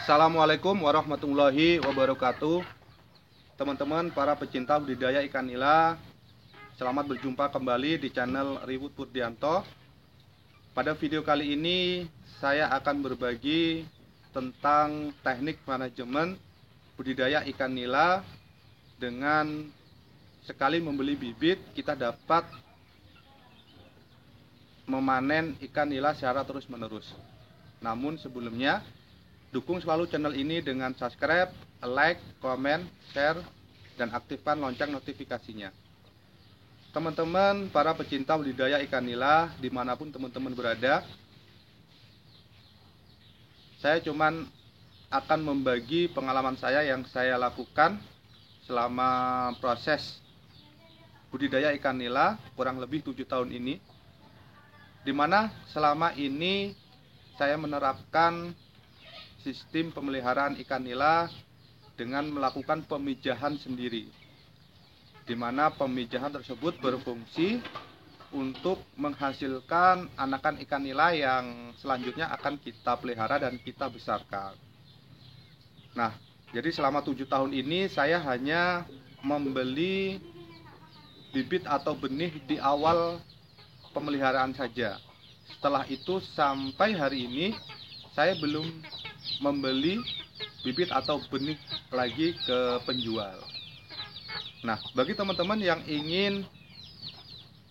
Assalamualaikum warahmatullahi wabarakatuh. Teman-teman para pecinta budidaya ikan nila, selamat berjumpa kembali di channel Riwut Purdianto. Pada video kali ini saya akan berbagi tentang teknik manajemen budidaya ikan nila. Dengan sekali membeli bibit, kita dapat memanen ikan nila secara terus-menerus. Namun sebelumnya, dukung selalu channel ini dengan subscribe, like, komen, share, dan aktifkan lonceng notifikasinya. Teman-teman para pecinta budidaya ikan nila dimanapun teman-teman berada, saya cuman akan membagi pengalaman saya yang saya lakukan selama proses budidaya ikan nila kurang lebih 7 tahun ini, dimana selama ini saya menerapkan sistem pemeliharaan ikan nila dengan melakukan pemijahan sendiri, di mana pemijahan tersebut berfungsi untuk menghasilkan anakan ikan nila yang selanjutnya akan kita pelihara dan kita besarkan. Nah, jadi selama 7 tahun ini saya hanya membeli bibit atau benih di awal pemeliharaan saja. Setelah itu sampai hari ini saya belum membeli bibit atau benih lagi ke penjual. Nah, bagi teman-teman yang ingin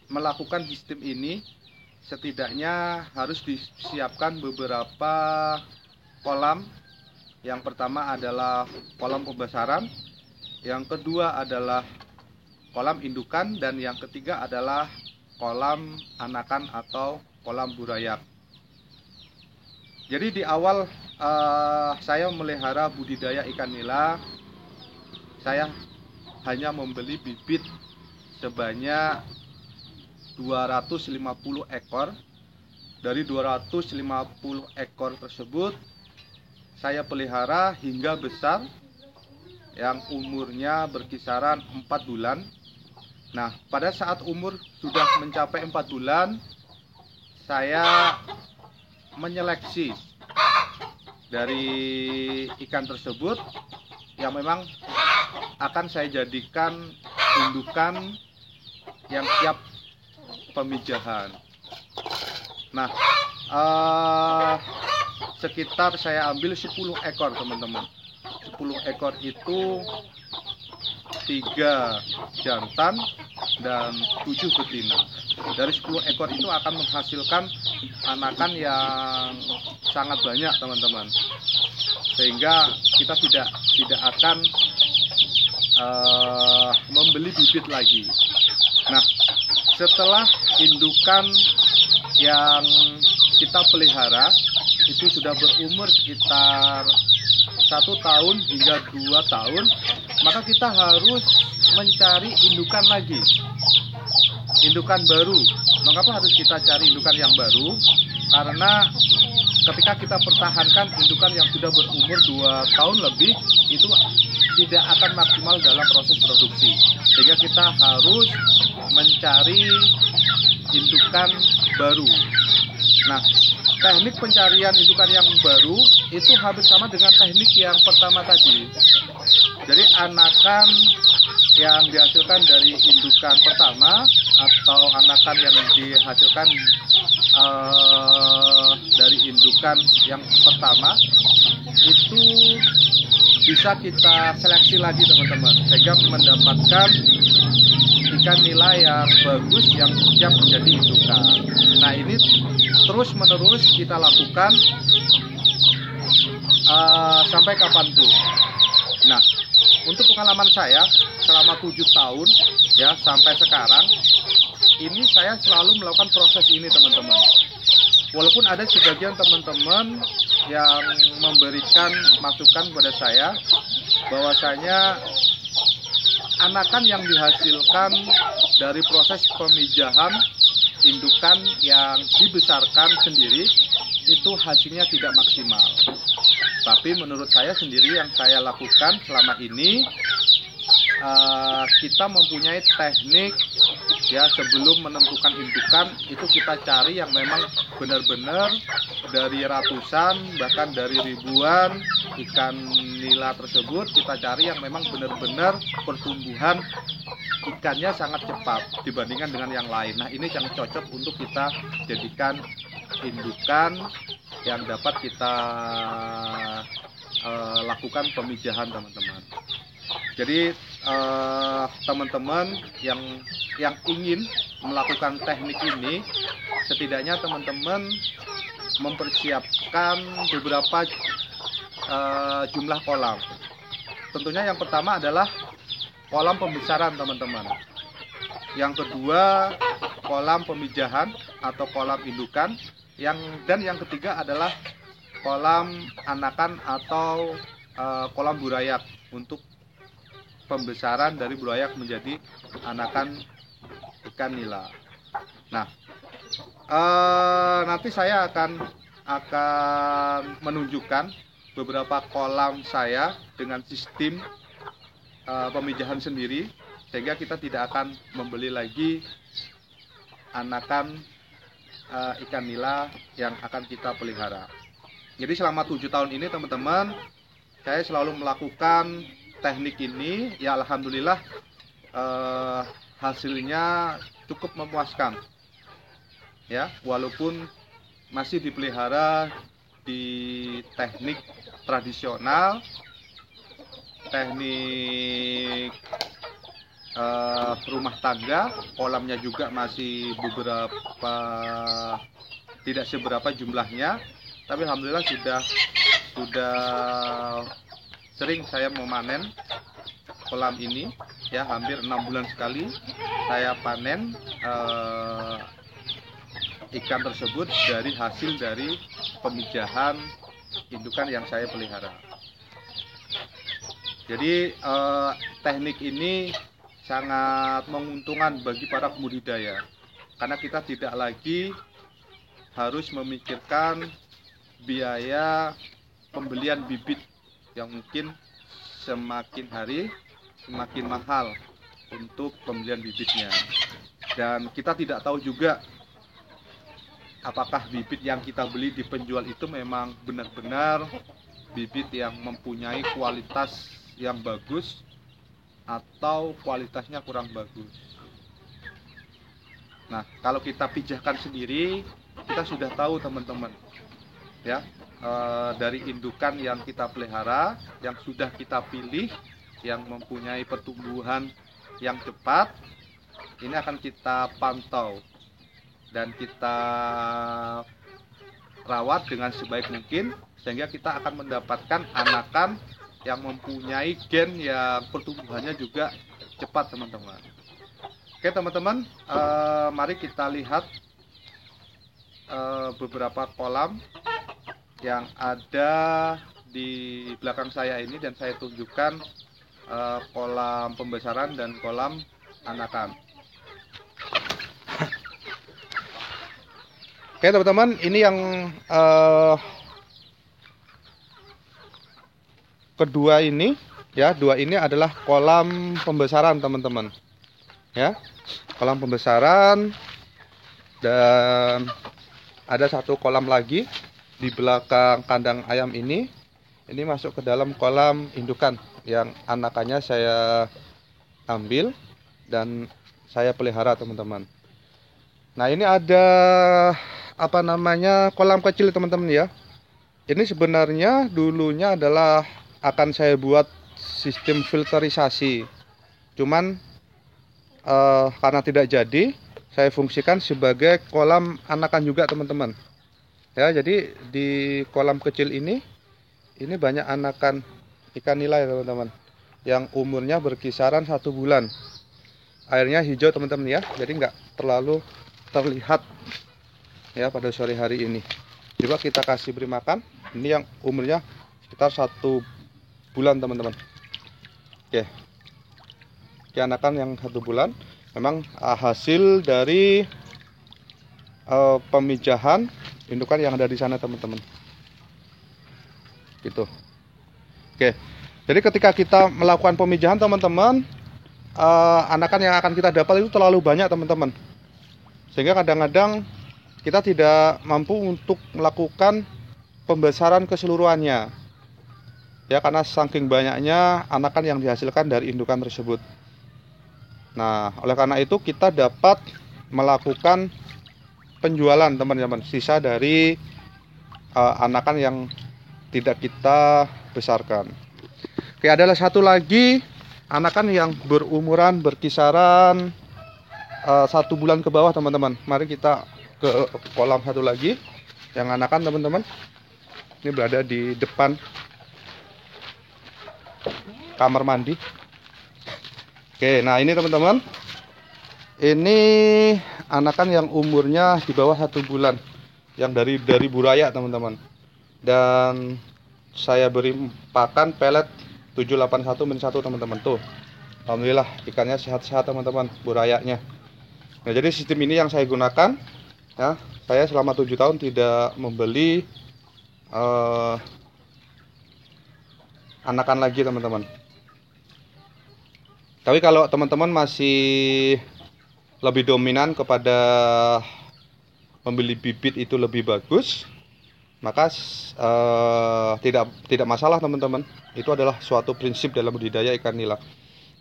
melakukan sistem ini, setidaknya harus disiapkan beberapa kolam. Yang pertama adalah kolam pembesaran, yang kedua adalah kolam indukan, dan yang ketiga adalah kolam anakan atau kolam burayak. Jadi di awal saya memelihara budidaya ikan nila, saya hanya membeli bibit sebanyak 250 ekor. Dari 250 ekor tersebut saya pelihara hingga besar, yang umurnya berkisaran 4 bulan. Nah, pada saat umur sudah mencapai 4 bulan, saya menyeleksi dari ikan tersebut yang memang akan saya jadikan indukan yang siap pemijahan. Nah, sekitar saya ambil 10 ekor teman-teman. 10 ekor itu 3 jantan dan 7 betina. Dari 10 ekor itu akan menghasilkan anakan yang sangat banyak teman-teman, sehingga kita tidak akan membeli bibit lagi. Nah, setelah indukan yang kita pelihara itu sudah berumur sekitar 1 tahun hingga 2 tahun, maka kita harus mencari indukan lagi, indukan baru. Mengapa harus kita cari indukan yang baru? Karena ketika kita pertahankan indukan yang sudah berumur 2 tahun lebih, itu tidak akan maksimal dalam proses produksi, sehingga kita harus mencari indukan baru. Nah, teknik pencarian indukan yang baru itu hampir sama dengan teknik yang pertama tadi. Jadi anakan yang dihasilkan dari indukan pertama atau anakan yang dihasilkan dari indukan yang pertama itu bisa kita seleksi lagi teman-teman, sehingga mendapatkan ikan nila yang bagus yang siap menjadi indukan. Nah, ini terus menerus kita lakukan sampai kapanpun. Nah, untuk pengalaman saya selama 7 tahun ya sampai sekarang ini, saya selalu melakukan proses ini teman-teman. Walaupun ada sebagian teman-teman yang memberikan masukan kepada saya bahwasanya anakan yang dihasilkan dari proses pemijahan indukan yang dibesarkan sendiri itu hasilnya tidak maksimal. Tapi menurut saya sendiri yang saya lakukan selama ini, kita mempunyai teknik ya, sebelum menentukan indukan itu kita cari yang memang benar-benar dari ratusan bahkan dari ribuan ikan nila tersebut kita cari yang memang benar-benar pertumbuhan ikannya sangat cepat dibandingkan dengan yang lain. Nah, ini yang cocok untuk kita jadikan indukan yang dapat kita lakukan pemijahan, teman-teman. Jadi teman-teman yang ingin melakukan teknik ini, setidaknya teman-teman mempersiapkan beberapa jumlah kolam. Tentunya yang pertama adalah kolam pembesaran, teman-teman. Yang kedua, kolam pemijahan atau kolam indukan. Dan yang ketiga adalah kolam anakan atau kolam burayak untuk pembesaran dari burayak menjadi anakan ikan nila. Nah, nanti saya akan menunjukkan beberapa kolam saya dengan sistem pemijahan sendiri, sehingga kita tidak akan membeli lagi anakan ikan nila yang akan kita pelihara. Jadi selama 7 tahun ini, teman-teman, saya selalu melakukan teknik ini. Ya, alhamdulillah hasilnya cukup memuaskan. Ya, walaupun masih dipelihara di teknik tradisional, teknik rumah tangga, kolamnya juga masih tidak seberapa jumlahnya, tapi alhamdulillah sudah sering saya memanen kolam ini, ya, hampir 6 bulan sekali saya panen ikan tersebut dari hasil dari pemijahan indukan yang saya pelihara. Jadi teknik ini sangat menguntungkan bagi para pembudidaya, karena kita tidak lagi harus memikirkan biaya pembelian bibit yang mungkin semakin hari semakin mahal untuk pembelian bibitnya. Dan kita tidak tahu juga apakah bibit yang kita beli di penjual itu memang benar-benar bibit yang mempunyai kualitas yang bagus atau kualitasnya kurang bagus. Nah, kalau kita pijahkan sendiri, kita sudah tahu, teman-teman, ya, dari indukan yang kita pelihara, yang sudah kita pilih, yang mempunyai pertumbuhan yang cepat, ini akan kita pantau dan kita rawat dengan sebaik mungkin, sehingga kita akan mendapatkan anakan yang mempunyai gen yang pertumbuhannya juga cepat, teman-teman. Oke, teman-teman, mari kita lihat beberapa kolam yang ada di belakang saya ini, dan saya tunjukkan kolam pembesaran dan kolam anakan. Oke, teman-teman, ini yang kedua ini, ya, dua ini adalah kolam pembesaran, teman-teman, ya, kolam pembesaran. Dan ada satu kolam lagi di belakang kandang ayam ini masuk ke dalam kolam indukan yang anakannya saya ambil dan saya pelihara, teman-teman. Nah, ini ada kolam kecil, teman-teman, ya. Ini sebenarnya dulunya adalah akan saya buat sistem filterisasi, cuman karena tidak jadi, saya fungsikan sebagai kolam anakan juga, teman-teman, ya. Jadi di kolam kecil ini banyak anakan ikan nila, ya, teman-teman, yang umurnya berkisaran 1 bulan. Airnya hijau, teman-teman, ya, jadi nggak terlalu terlihat, ya, pada sore hari ini. Coba kita kasih beri makan. Ini yang umurnya sekitar 1 bulan, teman-teman. Oke, anakan yang 1 bulan memang hasil dari pemijahan indukan yang ada di sana, teman-teman, gitu. Oke, jadi ketika kita melakukan pemijahan, teman-teman, anakan yang akan kita dapat itu terlalu banyak, teman-teman, sehingga kadang-kadang kita tidak mampu untuk melakukan pembesaran keseluruhannya. ya, karena saking banyaknya anakan yang dihasilkan dari indukan tersebut. Nah, oleh karena itu kita dapat melakukan penjualan teman-teman sisa dari anakan yang tidak kita besarkan. Oke, adalah satu lagi anakan yang berumuran berkisaran 1 bulan ke bawah teman-teman. Mari kita ke kolam satu lagi yang anakan teman-teman. Ini berada di depan kamar mandi. Oke, nah ini teman-teman, ini anakan yang umurnya di bawah 1 bulan, yang dari buraya teman-teman. Dan saya beri pakan pelet 781-1 teman-teman. Tuh, alhamdulillah ikannya sehat-sehat teman-teman, burayanya. Nah, jadi sistem ini yang saya gunakan. Ya, saya selama 7 tahun tidak membeli anakan lagi teman-teman. Tapi kalau teman-teman masih lebih dominan kepada membeli bibit itu lebih bagus, maka tidak masalah teman-teman. Itu adalah suatu prinsip dalam budidaya ikan nila.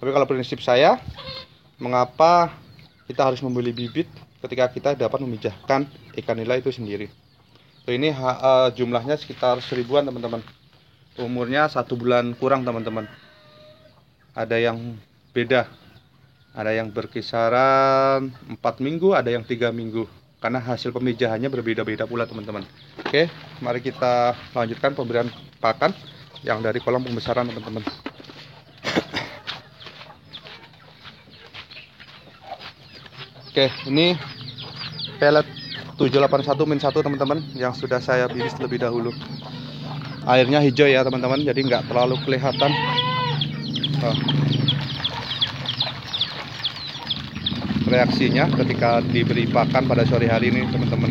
Tapi kalau prinsip saya, mengapa kita harus membeli bibit ketika kita dapat memijahkan ikan nila itu sendiri. So, ini jumlahnya sekitar 1000-an teman-teman. Umurnya 1 bulan kurang teman-teman. Ada yang beda, ada yang berkisaran 4 minggu, ada yang 3 minggu, karena hasil pemijahannya berbeda-beda pula teman-teman. Oke, mari kita lanjutkan pemberian pakan yang dari kolam pembesaran teman-teman. Oke, ini pelet 781-1 teman-teman yang sudah saya biris terlebih dahulu. Airnya hijau ya teman-teman, jadi nggak terlalu kelihatan. Reaksinya ketika diberi pakan pada sore hari ini teman-teman.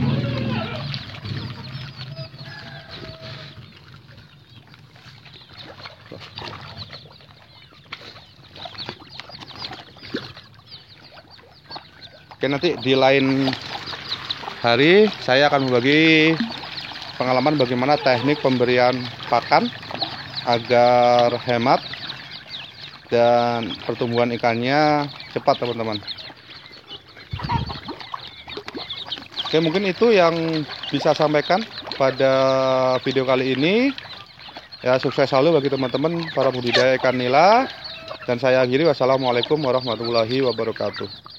Oke, nanti di lain hari saya akan berbagi pengalaman bagaimana teknik pemberian pakan agar hemat dan pertumbuhan ikannya cepat teman-teman. Oke, mungkin itu yang bisa sampaikan pada video kali ini. Ya, sukses selalu bagi teman-teman para budidaya ikan nila. Dan saya akhiri, wassalamualaikum warahmatullahi wabarakatuh.